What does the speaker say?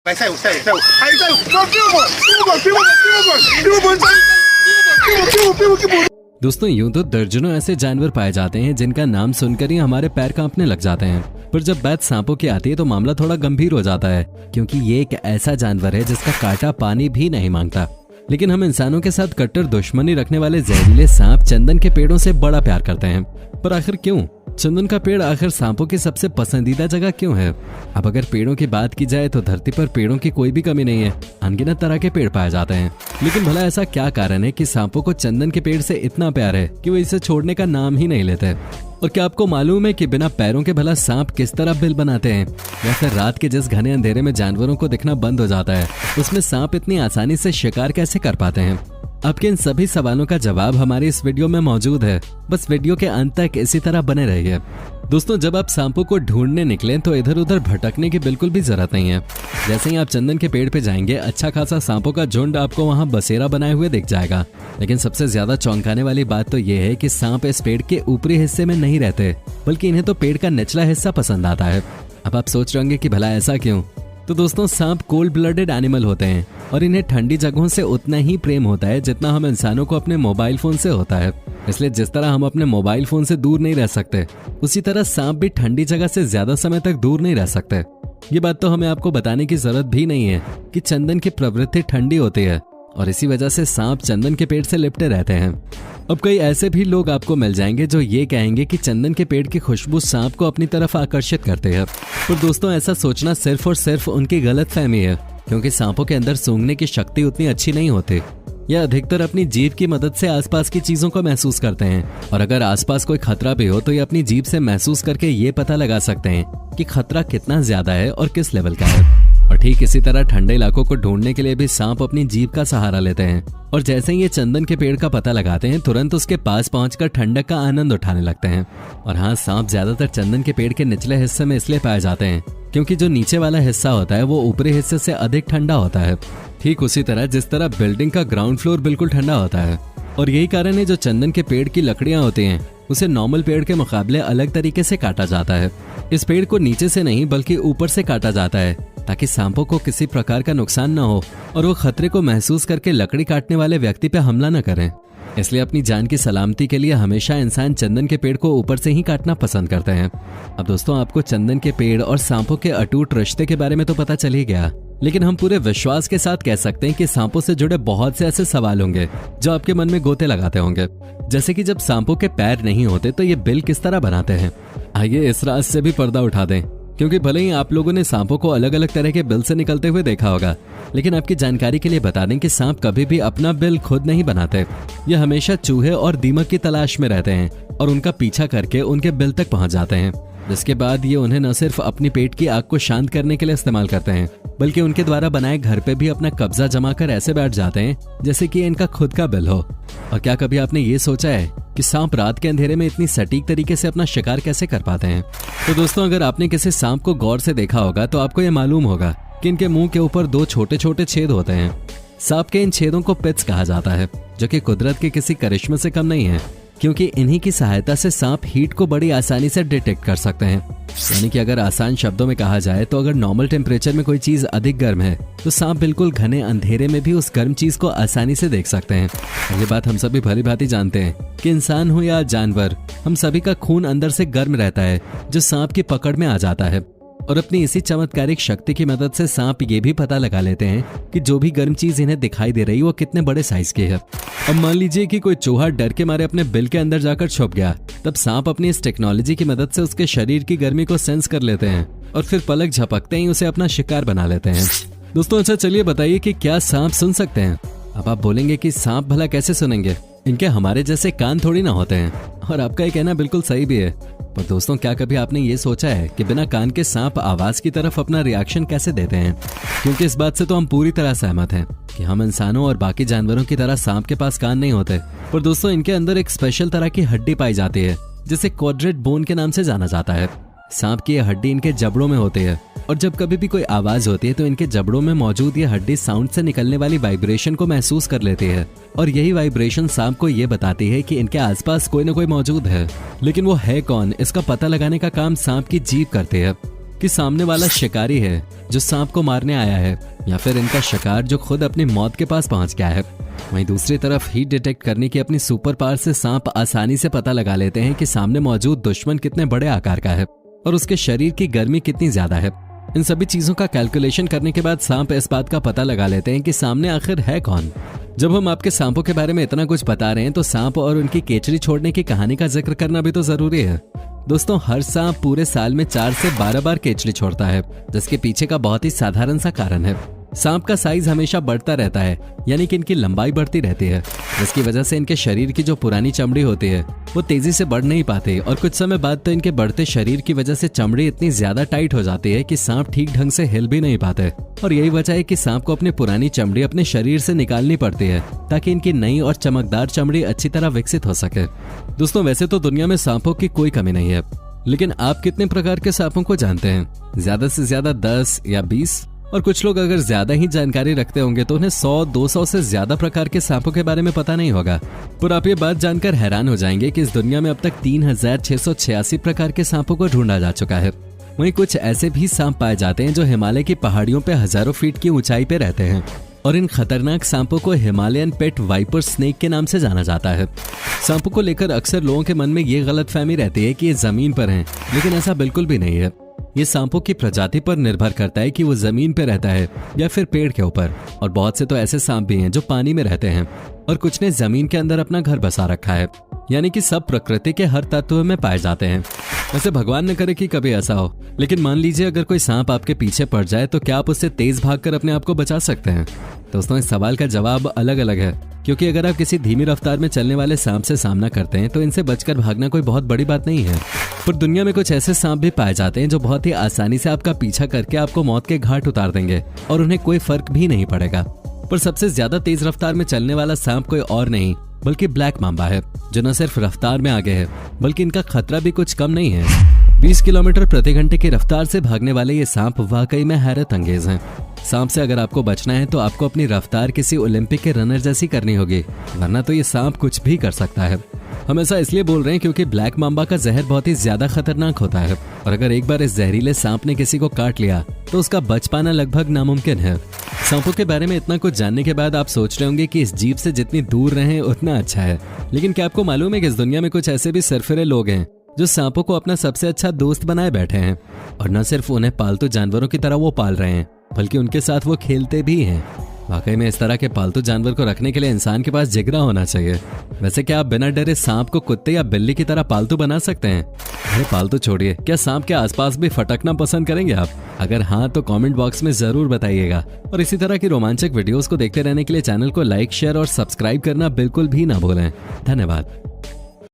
来赛我，赛我，赛我，还有赛我，给我！ दोस्तों यूं तो दर्जनों ऐसे जानवर पाए जाते हैं जिनका नाम सुनकर ही हमारे पैर कांपने लग जाते हैं, पर जब बात सांपों की आती है तो मामला थोड़ा गंभीर हो जाता है, क्योंकि ये एक ऐसा जानवर है जिसका कांटा पानी भी नहीं मांगता। लेकिन हम इंसानों के साथ कट्टर दुश्मनी रखने वाले जहरीले सांप चंदन के पेड़ों से बड़ा प्यार करते हैं। पर आखिर क्यों? चंदन का पेड़ आखिर सांपों की सबसे पसंदीदा जगह क्यों है? अब अगर पेड़ों की बात की जाए तो धरती पर पेड़ों की कोई भी कमी नहीं है, अनगिनत तरह के पेड़ पाए जाते हैं। लेकिन भला ऐसा क्या कारण है कि सांपों को चंदन के पेड़ से इतना प्यार है कि वो इसे छोड़ने का नाम ही नहीं लेते? और क्या आपको मालूम है कि बिना पैरों के भला सांप किस तरह बिल बनाते हैं, या फिर रात के जिस घने अंधेरे में जानवरों को दिखना बंद हो जाता है उसमें सांप इतनी आसानी से शिकार कैसे कर पाते हैं? आपके इन सभी सवालों का जवाब हमारी इस वीडियो में मौजूद है, बस वीडियो के अंत तक इसी तरह बने रहिए। दोस्तों जब आप सांपों को ढूंढने निकलें तो इधर उधर भटकने की बिल्कुल भी जरूरत नहीं है। जैसे ही आप चंदन के पेड़ पे जाएंगे अच्छा खासा सांपों का झुंड आपको वहाँ बसेरा बनाए हुए दिख जाएगा। लेकिन सबसे ज्यादा चौंकाने वाली बात तो ये है कि सांप इस पेड़ के ऊपरी हिस्से में नहीं रहते, बल्कि इन्हें तो पेड़ का निचला हिस्सा पसंद आता है। अब आप सोच रहे होंगे कि भला ऐसा क्यों? तो दोस्तों सांप कोल्ड ब्लडेड एनिमल होते हैं और इन्हें ठंडी जगहों से उतना ही प्रेम होता है जितना हम इंसानों को अपने मोबाइल फोन से होता है। इसलिए जिस तरह हम अपने मोबाइल फोन से दूर नहीं रह सकते, उसी तरह सांप भी ठंडी जगह से ज्यादा समय तक दूर नहीं रह सकते। ये बात तो हमें आपको बताने की जरूरत भी नहीं है कि चंदन की प्रवृत्ति ठंडी होती है और इसी वजह से सांप चंदन के पेड़ से लिपटे रहते हैं। अब कई ऐसे भी लोग आपको मिल जाएंगे जो ये कहेंगे कि चंदन के पेड़ की खुशबू सांप को अपनी तरफ आकर्षित करते हैं। पर दोस्तों ऐसा सोचना सिर्फ और सिर्फ उनकी गलतफहमी है, क्योंकि सांपों के अंदर सूंघने की शक्ति उतनी अच्छी नहीं होती। यह अधिकतर अपनी जीभ की मदद से आसपास की चीजों को महसूस करते हैं, और अगर आसपास कोई खतरा भी हो तो ये अपनी जीभ से महसूस करके ये पता लगा सकते हैं कि खतरा कितना ज्यादा है और किस लेवल का है। और ठीक इसी तरह ठंडे इलाकों को ढूंढने के लिए भी सांप अपनी जीभ का सहारा लेते हैं, और जैसे ही ये चंदन के पेड़ का पता लगाते हैं तुरंत उसके पास पहुंचकर ठंडक का आनंद उठाने लगते हैं। और हाँ, सांप ज्यादातर चंदन के पेड़ के निचले हिस्से में इसलिए पाए जाते हैं क्योंकि जो नीचे वाला हिस्सा होता है वो ऊपरी हिस्से से अधिक ठंडा होता है, ठीक उसी तरह जिस तरह बिल्डिंग का ग्राउंड फ्लोर बिल्कुल ठंडा होता है। और यही कारण है जो चंदन के पेड़ की लकड़ियां होती हैं उसे नॉर्मल पेड़ के मुकाबले अलग तरीके से काटा जाता है। इस पेड़ को नीचे से नहीं बल्कि ऊपर से काटा जाता है ताकि सांपों को किसी प्रकार का नुकसान न हो और वो खतरे को महसूस करके लकड़ी काटने वाले व्यक्ति पे हमला न करें। इसलिए अपनी जान की सलामती के लिए हमेशा इंसान चंदन के पेड़ को ऊपर से ही काटना पसंद करते हैं। अब दोस्तों आपको चंदन के पेड़ और सांपों के अटूट रिश्ते के बारे में तो पता चल ही गया, लेकिन हम पूरे विश्वास के साथ कह सकते हैं कि सांपों से जुड़े बहुत से ऐसे सवाल होंगे जो आपके मन में गोते लगाते होंगे। जैसे कि जब सांपों के पैर नहीं होते तो ये बिल किस तरह बनाते हैं? आइए इस राज से भी पर्दा उठा दें, क्योंकि भले ही आप लोगों ने सांपों को अलग अलग तरह के बिल से निकलते हुए देखा होगा, लेकिन आपकी जानकारी के लिए बता दें कि सांप कभी भी अपना बिल खुद नहीं बनाते। ये हमेशा चूहे और दीमक की तलाश में रहते हैं और उनका पीछा करके उनके बिल तक पहुंच जाते हैं, जिसके बाद ये उन्हें न सिर्फ अपनी पेट की आग को शांत करने के लिए इस्तेमाल करते हैं, बल्कि उनके द्वारा बनाए घर पे भी अपना कब्जा जमा कर ऐसे बैठ जाते हैं जैसे कि इनका खुद का बिल हो। और क्या कभी आपने ये सोचा है कि सांप रात के अंधेरे में इतनी सटीक तरीके से अपना शिकार कैसे कर पाते हैं? तो दोस्तों अगर आपने किसी सांप को गौर से देखा होगा तो आपको ये मालूम होगा कि इनके मुंह के ऊपर दो छोटे छोटे छेद होते हैं। सांप के इन छेदों को पिट्स कहा जाता है, जो कि कुदरत के किसी करिश्मे से कम नहीं है, क्योंकि इन्हीं की सहायता से सांप हीट को बड़ी आसानी से डिटेक्ट कर सकते हैं। यानी कि अगर आसान शब्दों में कहा जाए तो अगर नॉर्मल टेम्परेचर में कोई चीज अधिक गर्म है तो सांप बिल्कुल घने अंधेरे में भी उस गर्म चीज को आसानी से देख सकते हैं। ये बात हम सभी भली भांति जानते हैं कि इंसान हो या जानवर, हम सभी का खून अंदर से गर्म रहता है जो सांप की पकड़ में आ जाता है। और अपनी इसी चमत्कारिक शक्ति की मदद से सांप ये भी पता लगा लेते हैं कि जो भी गर्म चीज इन्हें दिखाई दे रही है वो कितने बड़े साइज की है। अब मान लीजिए कि कोई चूहा डर के मारे अपने बिल के अंदर जाकर छुप गया, तब सांप अपनी इस टेक्नोलॉजी की मदद से उसके शरीर की गर्मी को सेंस कर लेते हैं और फिर पलक झपकते ही उसे अपना शिकार बना लेते हैं। दोस्तों अच्छा चलिए बताइए कि क्या सांप सुन सकते हैं? अब आप बोलेंगे कि सांप भला कैसे सुनेंगे, इनके हमारे जैसे कान थोड़ी ना होते हैं। और आपका ये कहना बिल्कुल सही भी है, पर दोस्तों क्या कभी आपने ये सोचा है कि बिना कान के सांप आवाज की तरफ अपना रिएक्शन कैसे देते हैं? क्योंकि इस बात से तो हम पूरी तरह सहमत हैं कि हम इंसानों और बाकी जानवरों की तरह सांप के पास कान नहीं होते, पर दोस्तों इनके अंदर एक स्पेशल तरह की हड्डी पाई जाती है जिसे क्वाड्रेट बोन के नाम से जाना जाता है। सांप की यह हड्डी इनके जबड़ों में होती है, और जब कभी भी कोई आवाज होती है तो इनके जबड़ों में मौजूद ये हड्डी साउंड से निकलने वाली वाइब्रेशन को महसूस कर लेती है, और यही वाइब्रेशन सांप को ये बताती है कि इनके आसपास कोई न कोई मौजूद है। लेकिन वो है कौन, इसका पता लगाने का काम सांप की जीभ करती है। कि सामने वाला शिकारी है जो सांप को मारने आया है, या फिर इनका शिकार जो खुद अपनी मौत के पास पहुंच गया है। वहीं दूसरी तरफ हीट डिटेक्ट करने की अपनी सुपर पावर से सांप आसानी से पता लगा लेते हैं कि सामने मौजूद दुश्मन कितने बड़े आकार का है और उसके शरीर की गर्मी कितनी ज्यादा है। इन सभी चीजों का कैलकुलेशन करने के बाद सांप इस बात का पता लगा लेते हैं कि सामने आखिर है कौन। जब हम आपके सांपों के बारे में इतना कुछ बता रहे हैं तो सांप और उनकी केचली छोड़ने की कहानी का जिक्र करना भी तो जरूरी है। दोस्तों, हर सांप पूरे साल में 4 से 12 बार केचली छोड़ता है, जिसके पीछे का बहुत ही साधारण सा कारण है। सांप का साइज हमेशा बढ़ता रहता है, यानी कि इनकी लंबाई बढ़ती रहती है, जिसकी वजह से इनके शरीर की जो पुरानी चमड़ी होती है वो तेजी से बढ़ नहीं पाती और कुछ समय बाद तो इनके बढ़ते शरीर की वजह से चमड़ी इतनी ज्यादा टाइट हो जाती है कि सांप ठीक ढंग से हिल भी नहीं पाते। और यही वजह है कि सांप को अपनी पुरानी चमड़ी अपने शरीर से निकालनी पड़ती है ताकि इनकी नई और चमकदार चमड़ी अच्छी तरह विकसित हो सके। दोस्तों, वैसे तो दुनिया में सांपों की कोई कमी नहीं है, लेकिन आप कितने प्रकार के सांपों को जानते हैं? ज्यादा से ज्यादा 10 या 20, और कुछ लोग अगर ज्यादा ही जानकारी रखते होंगे तो उन्हें 100-200 से ज्यादा प्रकार के सांपों के बारे में पता नहीं होगा। पर आप ये बात जानकर हैरान हो जाएंगे कि इस दुनिया में अब तक 3686 प्रकार के सांपों को ढूंढा जा चुका है। वहीं कुछ ऐसे भी सांप पाए जाते हैं जो हिमालय की पहाड़ियों पे हजारों फीट की ऊंचाई पे रहते हैं, और इन खतरनाक सांपों को हिमालयन पेट वाइपर स्नेक के नाम से जाना जाता है। सांपों को लेकर अक्सर लोगों के मन में ये गलतफहमी रहती है कि ये जमीन पर हैं, लेकिन ऐसा बिल्कुल भी नहीं है। ये सांपों की प्रजाति पर निर्भर करता है कि वो जमीन पे रहता है या फिर पेड़ के ऊपर, और बहुत से तो ऐसे सांप भी हैं जो पानी में रहते हैं और कुछ ने जमीन के अंदर अपना घर बसा रखा है। यानी कि सब प्रकृति के हर तत्व में पाए जाते हैं। वैसे भगवान न करे कि कभी ऐसा हो, लेकिन मान लीजिए अगर कोई सांप आपके पीछे पड़ जाए तो क्या आप उससे तेज भागकर अपने आप को बचा सकते हैं? दोस्तों, इस सवाल का जवाब अलग अलग है, क्योंकि अगर आप किसी धीमी रफ्तार में चलने वाले सांप से सामना करते हैं तो इनसे बचकर भागना कोई बहुत बड़ी बात नहीं है। पर दुनिया में कुछ ऐसे सांप भी पाए जाते हैं जो बहुत ही आसानी से आपका पीछा करके आपको मौत के घाट उतार देंगे और उन्हें कोई फर्क भी नहीं पड़ेगा। पर सबसे ज्यादा तेज रफ्तार में चलने वाला सांप कोई और नहीं बल्कि ब्लैक मांबा है, जो न सिर्फ रफ्तार में आगे है बल्कि इनका खतरा भी कुछ कम नहीं है। 20 किलोमीटर प्रति घंटे की रफ्तार से भागने वाले ये सांप वाकई में हैरत अंगेज हैं। सांप से अगर आपको बचना है तो आपको अपनी रफ्तार किसी ओलंपिक के रनर जैसी करनी होगी, वरना तो ये सांप कुछ भी कर सकता है। हम ऐसा इसलिए बोल रहे हैं क्योंकि ब्लैक मांबा का जहर बहुत ही ज्यादा खतरनाक होता है, और अगर एक बार इस जहरीले सांप ने किसी को काट लिया तो उसका बच पाना लगभग नामुमकिन है। सांपों के बारे में इतना कुछ जानने के बाद आप सोच रहे होंगे कि इस जीव से जितनी दूर रहें उतना अच्छा है, लेकिन क्या आपको मालूम है कि इस दुनिया में कुछ ऐसे भी सरफिरे लोग हैं जो सांपों को अपना सबसे अच्छा दोस्त बनाए बैठे हैं, और न सिर्फ उन्हें पालतू जानवरों की तरह वो पाल रहे हैं बल्कि उनके साथ वो खेलते भी हैं। वाकई में इस तरह के पालतू जानवर को रखने के लिए इंसान के पास जिगरा होना चाहिए। वैसे क्या आप बिना डरे सांप को कुत्ते या बिल्ली की तरह पालतू बना सकते हैं? अरे पालतू छोड़िए, क्या सांप के आसपास भी फटकना पसंद करेंगे आप? अगर हाँ तो कमेंट बॉक्स में जरूर बताइएगा, और इसी तरह की रोमांचक वीडियोस को देखते रहने के लिए चैनल को लाइक, शेयर और सब्सक्राइब करना बिल्कुल भी ना भूलें। धन्यवाद।